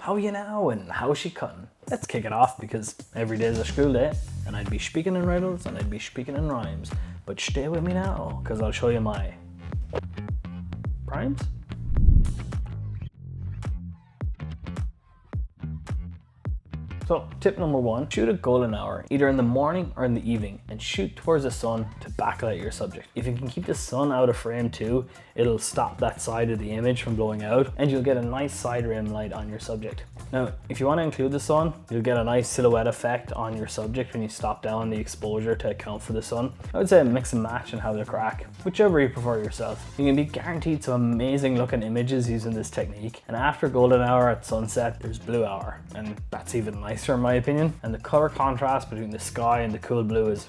How you now and how's she cutting? Let's kick it off because every day is a school day and I'd be speaking in riddles and I'd be speaking in rhymes. But stay with me now because I'll show you my primes. So tip number one, shoot a golden hour, either in the morning or in the evening, and shoot towards the sun to backlight your subject. If you can keep the sun out of frame too, it'll stop that side of the image from blowing out and you'll get a nice side rim light on your subject. Now, if you want to include the sun, you'll get a nice silhouette effect on your subject when you stop down the exposure to account for the sun. I would say mix and match and have the crack, whichever you prefer yourself. You can be guaranteed some amazing looking images using this technique. And after golden hour at sunset, there's blue hour, and that's even nicer in my opinion. And the color contrast between the sky and the cool blue is,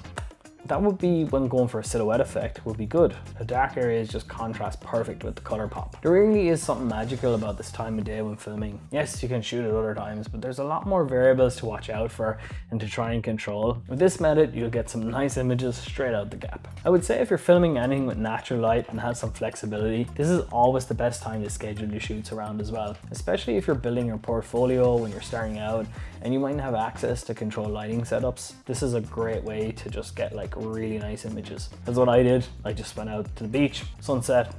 that would be when going for a silhouette effect would be good. The dark areas just contrast perfect with the color pop. There really is something magical about this time of day when filming. Yes, you can shoot at other times, but there's a lot more variables to watch out for and to try and control. With this method, you'll get some nice images straight out the gap. I would say if you're filming anything with natural light and have some flexibility, this is always the best time to schedule your shoots around as well. Especially if you're building your portfolio when you're starting out and you might have access to control lighting setups. This is a great way to just get like really nice images. That's what I did. I just went out to the beach, sunset,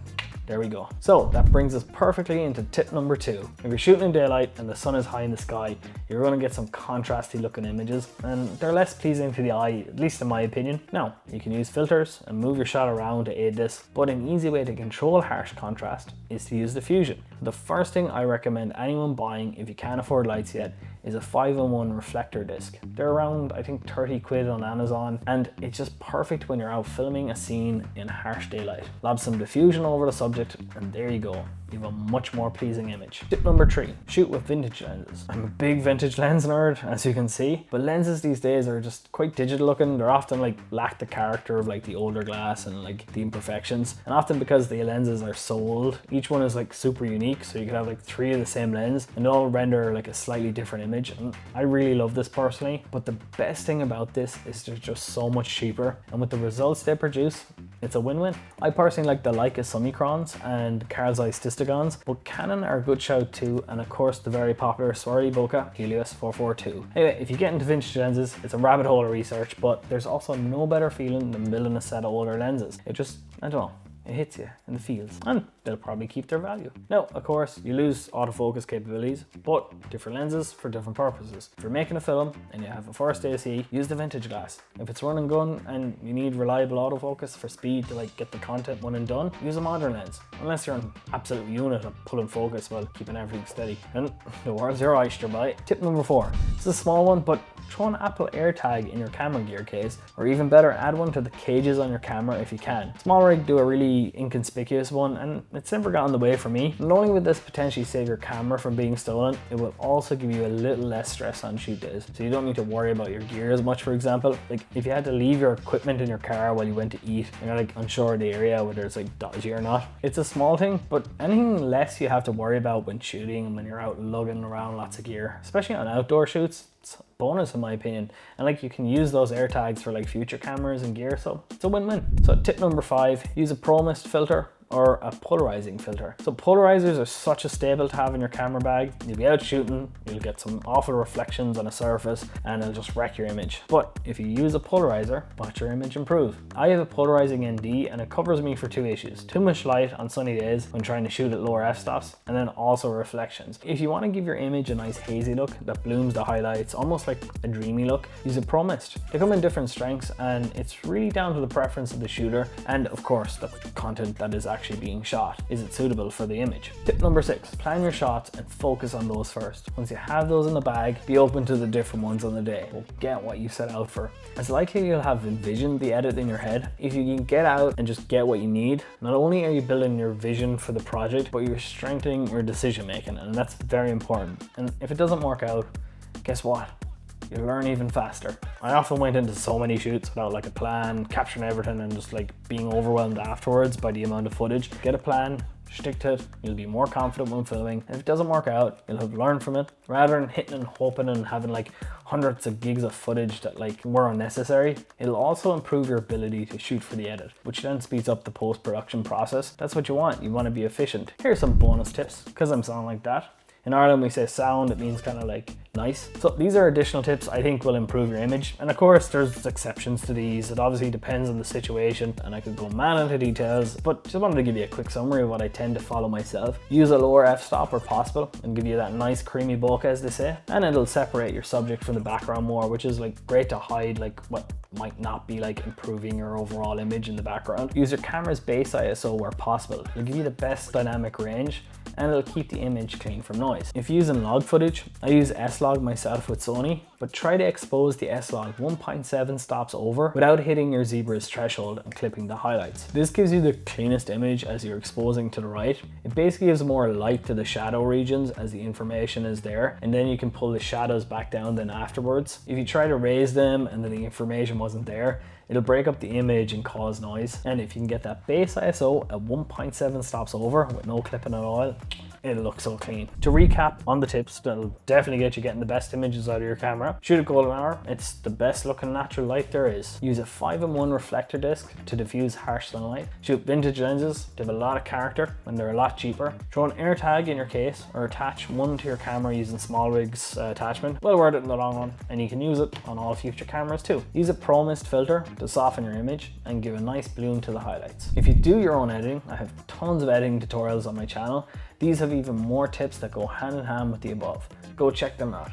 there we go. So that brings us perfectly into tip number two. If you're shooting in daylight and the sun is high in the sky, you're going to get some contrasty looking images and they're less pleasing to the eye, at least in my opinion. Now, you can use filters and move your shot around to aid this, but an easy way to control harsh contrast is to use diffusion. The first thing I recommend anyone buying if you can't afford lights yet is a 5-in-1 reflector disc. They're around, I think, 30 quid on Amazon, and it's just perfect when you're out filming a scene in harsh daylight. Lob some diffusion over the subject, and there you go. You have a much more pleasing image. Tip number three, shoot with vintage lenses. I'm a big vintage lens nerd, as you can see, but lenses these days are just quite digital looking. They're often like lack the character of like the older glass and like the imperfections. And often because the lenses are so old, each one is like super unique. So you could have like 3 of the same lens and they all render like a slightly different image. And I really love this personally, but the best thing about this is they're just so much cheaper. And with the results they produce, it's a win-win. I personally like the Leica Summicrons and Carl Zeiss Distigons, but Canon are a good shout too, and of course the very popular swirly bokeh Helios 442. Anyway, if you get into vintage lenses, it's a rabbit hole of research, but there's also no better feeling than building a set of older lenses. It just, I don't know, it hits you in the feels, and they'll probably keep their value. Now, of course, you lose autofocus capabilities, but different lenses for different purposes. If you're making a film and you have a first AC, use the vintage glass. If it's run and gun and you need reliable autofocus for speed to like get the content when and done, use a modern lens. Unless you're an absolute unit of pulling focus while keeping everything steady. And the world's your oyster, bye. Tip number 4. This is a small one, but throw an Apple AirTag in your camera gear case, or even better, add one to the cages on your camera if you can. Small rig do a really inconspicuous one, and it's never got in the way for me. Not only would this potentially save your camera from being stolen, it will also give you a little less stress on shoot days. So you don't need to worry about your gear as much, for example. Like if you had to leave your equipment in your car while you went to eat, and you're like unsure of the area, whether it's like dodgy or not. It's a small thing, but anything less you have to worry about when shooting and when you're out lugging around lots of gear, especially on outdoor shoots, it's a bonus in my opinion. And like you can use those AirTags for like future cameras and gear, so it's a win-win. So tip number 5, use a Pro Mist filter or a polarizing filter. So polarizers are such a staple to have in your camera bag. You'll be out shooting, you'll get some awful reflections on a surface and it'll just wreck your image. But if you use a polarizer, watch your image improve. I have a polarizing ND and it covers me for 2 issues. Too much light on sunny days when trying to shoot at lower f-stops, and then also reflections. If you want to give your image a nice hazy look that blooms the highlights, almost like a dreamy look, use a Pro Mist. They come in different strengths and it's really down to the preference of the shooter and of course the content that is actually being shot. Is it suitable for the image? Tip number 6, plan your shots and focus on those first. Once you have those in the bag, be open to the different ones on the day. Well, get what you set out for. It's likely you'll have envisioned the edit in your head. If you can get out and just get what you need, not only are you building your vision for the project, but you're strengthening your decision making, and that's very important. And if it doesn't work out, guess what? You learn even faster. I often went into so many shoots without like a plan, capturing everything and just like being overwhelmed afterwards by the amount of footage. Get a plan, stick to it, you'll be more confident when filming. And if it doesn't work out, you'll have learned from it. Rather than hitting and hoping and having like hundreds of gigs of footage that like were unnecessary, it'll also improve your ability to shoot for the edit, which then speeds up the post-production process. That's what you want to be efficient. Here's some bonus tips, because I'm sounding like that. In Ireland we say sound, it means kind of like nice. So these are additional tips I think will improve your image. And of course there's exceptions to these. It obviously depends on the situation and I could go man into details, but just wanted to give you a quick summary of what I tend to follow myself. Use a lower f-stop where possible and give you that nice creamy bokeh, as they say, and it'll separate your subject from the background more, which is like great to hide like what might not be like improving your overall image in the background. Use your camera's base ISO where possible. It'll give you the best dynamic range and it'll keep the image clean from noise. If you're using log footage, I use S-Log myself with Sony, but try to expose the S-Log 1.7 stops over without hitting your zebra's threshold and clipping the highlights. This gives you the cleanest image as you're exposing to the right. It basically gives more light to the shadow regions as the information is there, and then you can pull the shadows back down then afterwards. If you try to raise them and then the information wasn't there, it'll break up the image and cause noise. And if you can get that base ISO at 1.7 stops over with no clipping at all, it'll look so clean. To recap on the tips that'll definitely get you getting the best images out of your camera: shoot at golden hour, it's the best looking natural light there is. Use a 5-in-1 reflector disc to diffuse harsh sunlight. Shoot vintage lenses, they have a lot of character and they're a lot cheaper. Throw an air tag in your case or attach one to your camera using SmallRig's attachment. Well worth it in the long run, and you can use it on all future cameras too. Use a Pro Mist filter to soften your image and give a nice bloom to the highlights. If you do your own editing, I have tons of editing tutorials on my channel. These have even more tips that go hand in hand with the above. Go check them out.